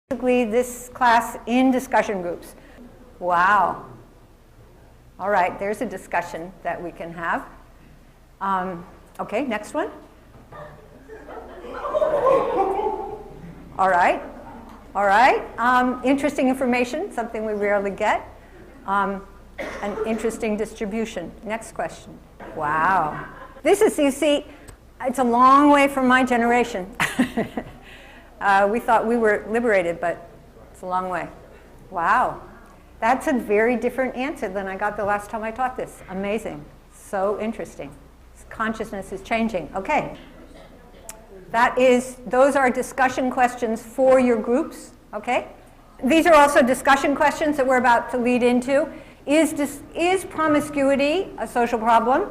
Basically, this class in discussion groups. Wow. All right, there's a discussion that we can have. Okay, next one. All right. All right. Interesting information, something we rarely get. An interesting distribution. Next question. Wow. This is, you see, it's a long way from my generation. We thought we were liberated, but it's a long way. Wow. That's a very different answer than I got the last time I taught this. Amazing. So interesting. Consciousness is changing. Okay. Those are discussion questions for your groups. Okay? These are also discussion questions that we're about to lead into. Is promiscuity a social problem?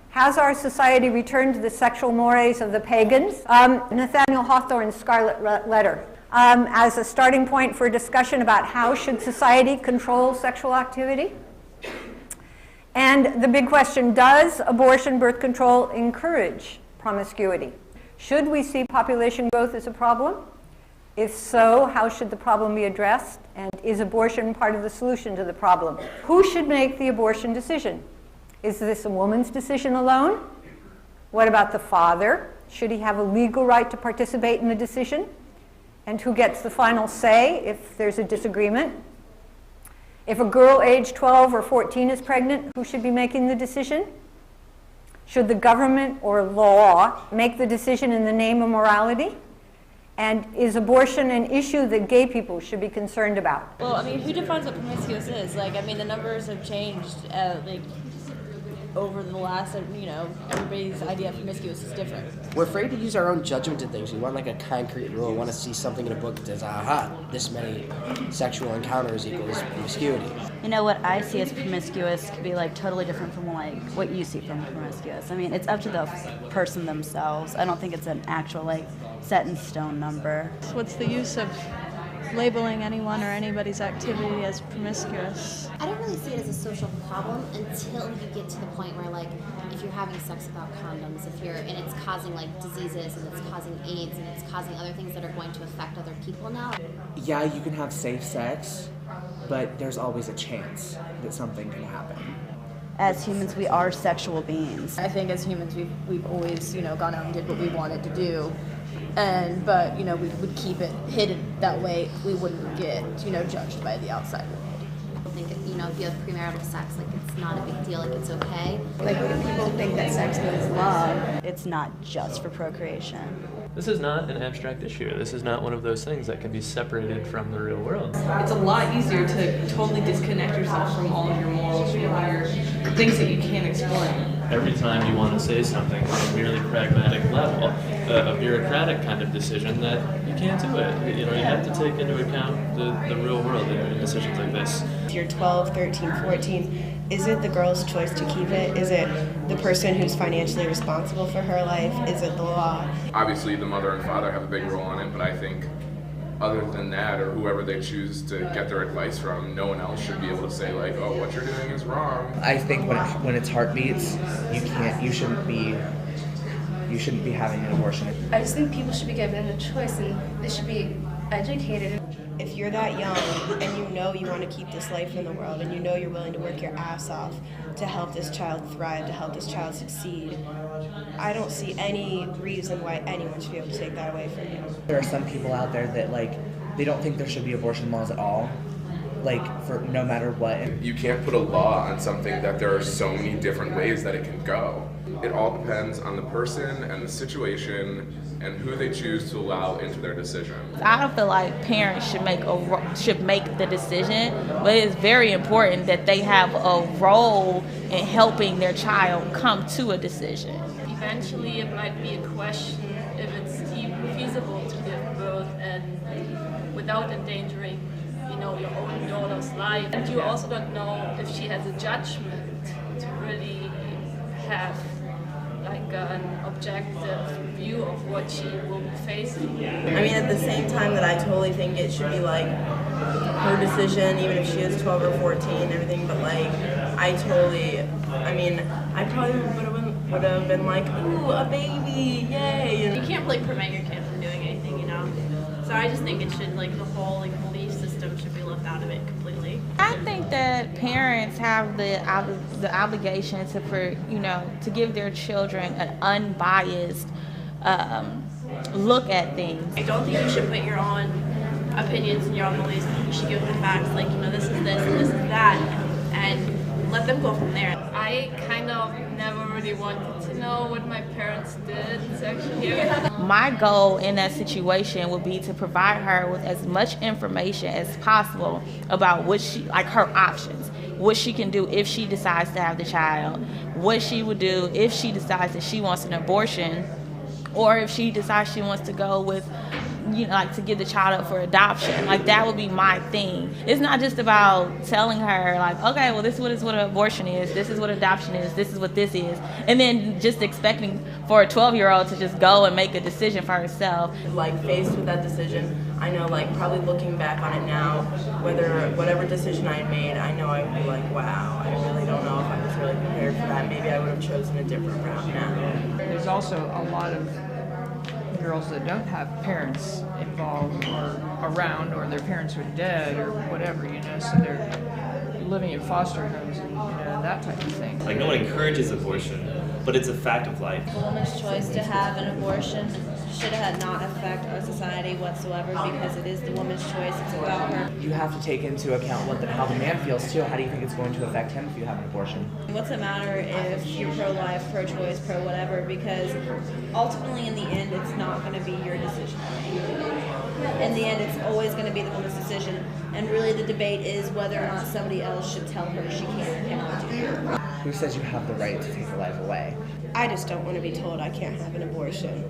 Has our society returned to the sexual mores of the pagans? Nathaniel Hawthorne's Scarlet Letter as a starting point for a discussion about how should society control sexual activity. And the big question, does abortion, birth control encourage promiscuity? Should we see population growth as a problem? If so, how should the problem be addressed? And is abortion part of the solution to the problem? Who should make the abortion decision? Is this a woman's decision alone? What about the father? Should he have a legal right to participate in the decision? And who gets the final say if there's a disagreement? If a girl aged 12 or 14 is pregnant, who should be making the decision? Should the government or law make the decision in the name of morality? And is abortion an issue that gay people should be concerned about? Well, I mean, who defines what promiscuous is? Like, I mean, the numbers have changed, over the last, everybody's idea of promiscuous is different. We're afraid to use our own judgment to things. We want like a concrete rule. We want to see something in a book that says, aha, this many sexual encounters equals promiscuity. You know, what I see as promiscuous could be like totally different from like what you see from promiscuous. I mean, it's up to the person themselves. I don't think it's an actual like set in stone number. What's the use of labeling anyone or anybody's activity as promiscuous? I don't really see it as a social problem until you get to the point where, like, if you're having sex without condoms, and it's causing like diseases, and it's causing AIDS, and it's causing other things that are going to affect other people now. Yeah, you can have safe sex, but there's always a chance that something can happen. As humans, we are sexual beings. I think as humans, we've always, gone out and did what we wanted to do. But we would keep it hidden. That way we wouldn't get, judged by the outside world. I think, if you have premarital sex, like, it's not a big deal, like, it's okay. Like, when people think that sex means love, it's not just for procreation. This is not an abstract issue. This is not one of those things that can be separated from the real world. It's a lot easier to totally disconnect yourself from all of your morals, from all your things that you can't explain. Every time you want to say something on a merely pragmatic level, a bureaucratic kind of decision, that you can't do it. You have to take into account the real world in decisions like this. If you're 12, 13, 14, is it the girl's choice to keep it? Is it the person who's financially responsible for her life? Is it the law? Obviously, the mother and father have a big role in it, but I think other than that, or whoever they choose to get their advice from, no one else should be able to say, like, oh, what you're doing is wrong. I think when it's heartbeats, you shouldn't be having an abortion. I just think people should be given a choice, and they should be educated. If you're that young and you know you want to keep this life in the world, and you know you're willing to work your ass off to help this child thrive, to help this child succeed, I don't see any reason why anyone should be able to take that away from you. There are some people out there that, like, they don't think there should be abortion laws at all, like, for no matter what. You can't put a law on something that there are so many different ways that it can go. It all depends on the person and the situation and who they choose to allow into their decision. I don't feel like parents should make the decision, but it's very important that they have a role in helping their child come to a decision. Eventually, it might be a question if it's even feasible to give birth and without endangering, your own daughter's life. And you also don't know if she has a judgment to really have like an objective view of what she will be facing. I mean, at the same time that I totally think it should be like her decision, even if she is 12 or 14 and everything, but like I probably would have been like, ooh, a baby, yay. You can't really prevent your kid from doing anything, So I just think it should, like, the whole, like, belief system should be left out of it completely. I think that parents have the obligation to give their children an unbiased look at things. I don't think you should put your own opinions and your own beliefs. You should give them facts, like, this is this and this is that, and let them go from there. I kind of never really wanted to know what my parents did sexually. My goal in that situation would be to provide her with as much information as possible about her options, what she can do if she decides to have the child, what she would do if she decides that she wants an abortion, or if she decides she wants to go with, to give the child up for adoption. Like, that would be my thing. It's not just about telling her, like, okay, well, this is what an abortion is, this is what adoption is, this is what this is, and then just expecting for a 12-year-old to just go and make a decision for herself. Like, faced with that decision, I know, like, probably looking back on it now, whatever decision I had made, I know I would be like, wow, I really don't know if I was really prepared for that. Maybe I would have chosen a different route now. There's also a lot of girls that don't have parents involved or around, or their parents are dead or whatever, so they're living in foster homes and that type of thing. Like, no one encourages abortion, but it's a fact of life. A woman's choice to have an abortion should not affect our society whatsoever, because it is the woman's choice. It's about her. You have to take into account how the man feels too. How do you think it's going to affect him if you have an abortion? What's it matter if you're pro-life, pro-choice, pro-whatever, because ultimately in the end it's not going to be your decision. In the end it's always going to be the woman's decision, and really the debate is whether or not somebody else should tell her she can or cannot do it. Who says you have the right to take a life away? I just don't want to be told I can't have an abortion.